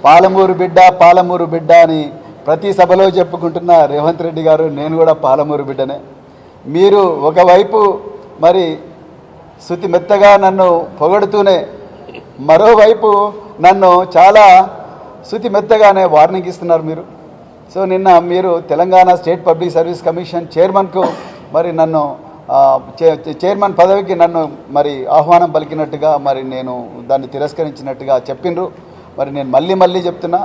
పాలమూరు బిడ్డ అని ప్రతి సభలో చెప్పుకుంటున్న రేవంత్ రెడ్డి గారు నేను కూడా పాలమూరు బిడ్డనే. మీరు ఒకవైపు మరి శృతి మెత్తగా నన్ను పొగడుతూనే మరోవైపు నన్ను చాలా శృతి మెత్తగానే వార్నింగ్ ఇస్తున్నారు మీరు. సో నిన్న మీరు Telangana state public service commission చైర్మన్కు మరి నన్ను చైర్మన్ పదవికి నన్ను మరి ఆహ్వానం పలికినట్టుగా మరి నేను దాన్ని తిరస్కరించినట్టుగా చెప్పిండ్రు. మరి నేను మళ్ళీ చెప్తున్నా,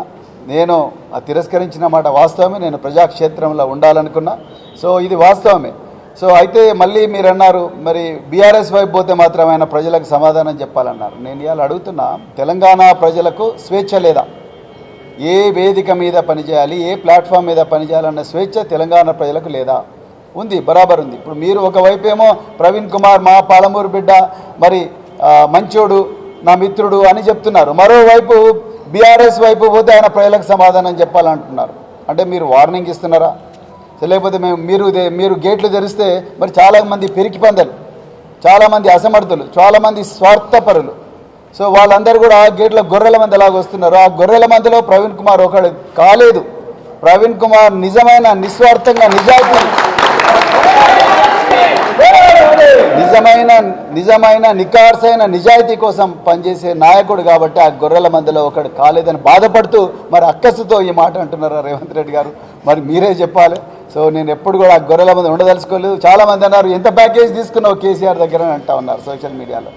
నేను ఆ తిరస్కరించిన మాట వాస్తవమే. నేను ప్రజాక్షేత్రంలో ఉండాలనుకున్నా. సో ఇది వాస్తవమే. సో అయితే మళ్ళీ మీరు అన్నారు మరి బీఆర్ఎస్ వైపు పోతే మాత్రం ఆయన ప్రజలకు సమాధానం చెప్పాలన్నారు. నేను ఇవాళ అడుగుతున్నా, తెలంగాణ ప్రజలకు స్వేచ్ఛ లేదా? ఏ వేదిక మీద పనిచేయాలి, ఏ ప్లాట్ఫామ్ మీద పనిచేయాలన్న స్వేచ్ఛ తెలంగాణ ప్రజలకు లేదా? ఉంది, బరాబర్ ఉంది. ఇప్పుడు మీరు ఒకవైపు ఏమో ప్రవీణ్ కుమార్ మా పాలమూరు బిడ్డ, మరి మంచోడు, నా మిత్రుడు అని చెప్తున్నారు. మరోవైపు బీఆర్ఎస్ వైపు పోతే ఆయన ప్రజలకు సమాధానం చెప్పాలంటున్నారు. అంటే మీరు వార్నింగ్ ఇస్తున్నారా? లేకపోతే మీరు గేట్లు తెరిస్తే మరి చాలామంది పెరికి పందలు, చాలామంది అసమర్థులు, చాలామంది స్వార్థపరులు, సో వాళ్ళందరూ కూడా గేట్ల గొర్రెల మంది ఎలాగ వస్తున్నారు. ఆ గొర్రెల మందిలో ప్రవీణ్ కుమార్ ఒకడు కాలేదు. ప్రవీణ్ కుమార్ నిజమైన నిస్వార్థంగా నిజమైన నికార్సైన నిజాయితీ కోసం పనిచేసే నాయకుడు కాబట్టి ఆ గొర్రెల మందిలో ఒకడు కాలేదని బాధపడుతూ మరి అక్కసుతో ఈ మాట అంటున్నారా రేవంత్ రెడ్డి గారు? మరి మీరే చెప్పాలి. సో నేను ఎప్పుడు కూడా ఆ గొర్రెల మంది ఉండదలుచుకోలేదు. చాలామంది అన్నారు ఎంత ప్యాకేజ్ తీసుకున్నావు కేసీఆర్ దగ్గర అని అంటా ఉన్నారు సోషల్ మీడియాలో.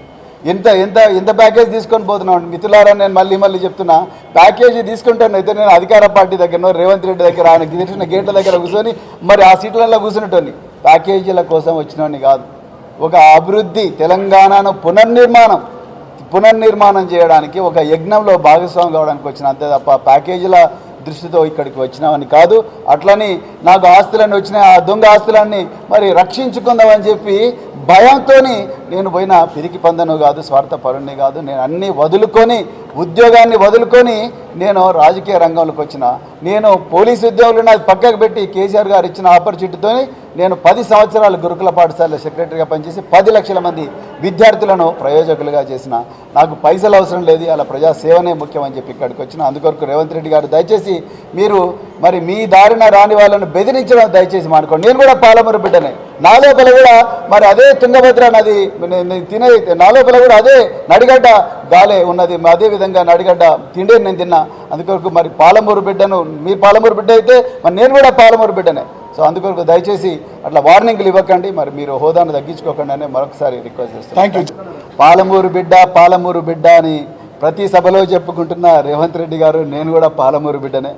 ఎంత ప్యాకేజ్ తీసుకొని పోతున్నాం మిత్రులారా? నేను మళ్ళీ చెప్తున్నా, ప్యాకేజీ తీసుకుంటాను అయితే నేను అధికార పార్టీ దగ్గరనో రేవంత్ రెడ్డి దగ్గర ఆయన గెలిచిన గేట్ల దగ్గర కూర్చొని మరి ఆ సీట్లలో కూర్చునేటోని ప్యాకేజీల కోసం వచ్చినోని కాదు. ఒక అభివృద్ధి, తెలంగాణను పునర్నిర్మాణం చేయడానికి ఒక యజ్ఞంలో భాగస్వామి కావడానికి వచ్చిన, అంతే తప్ప ప్యాకేజీల దృష్టితో ఇక్కడికి వచ్చినామని కాదు. అట్లని నాకు ఆస్తులన్నీ వచ్చినాయి, ఆ దొంగ ఆస్తులన్నీ మరి రక్షించుకుందామని చెప్పి భయంతో నేను పోయిన పిరికి పందను కాదు, స్వార్థపరుణ్ణి కాదు. నేను అన్నీ వదులుకొని, ఉద్యోగాన్ని వదులుకొని నేను రాజకీయ రంగంలోకి వచ్చిన. నేను పోలీసు ఉద్యోగులను అది పక్కకు పెట్టి కేసీఆర్ గారు ఇచ్చిన ఆపర్చునిటీతో నేను 10 సంవత్సరాలు గురుకుల పాఠశాల సెక్రటరీగా పనిచేసి 10 లక్షల మంది విద్యార్థులను ప్రయోజకులుగా చేసిన. నాకు పైసలు అవసరం లేదు, అలా ప్రజాసేవనే ముఖ్యమని చెప్పి ఇక్కడికి వచ్చిన. అందుకొరకు రేవంత్ రెడ్డి గారు దయచేసి మీరు మరి మీ దారిన రాని వాళ్ళను బెదిరించడం దయచేసి మానుకోండి. నేను కూడా పాలమూరు బిడ్డనే. నా లోపల కూడా మరి అదే తుంగభద్ర నది తినే, నా లోపల కూడా అదే నడిగడ్డ గాలే ఉన్నది, అదే విధంగా నడిగడ్డ తిండే నేను తిన్నా. అందుకొరకు మరి పాలమూరు బిడ్డను, మీరు పాలమూరు బిడ్డ అయితే మరి నేను కూడా పాలమూరు బిడ్డనే. సో అందుకొరకు దయచేసి అట్లా వార్నింగ్లు ఇవ్వకండి, మరి మీరు హోదాను తగ్గించుకోకండి అని మరొకసారి రిక్వెస్ట్ చేస్తాను. Thank you. పాలమూరు బిడ్డ అని ప్రతి సభలో చెప్పుకుంటున్న రేవంత్ రెడ్డి గారు నేను కూడా పాలమూరు బిడ్డనే.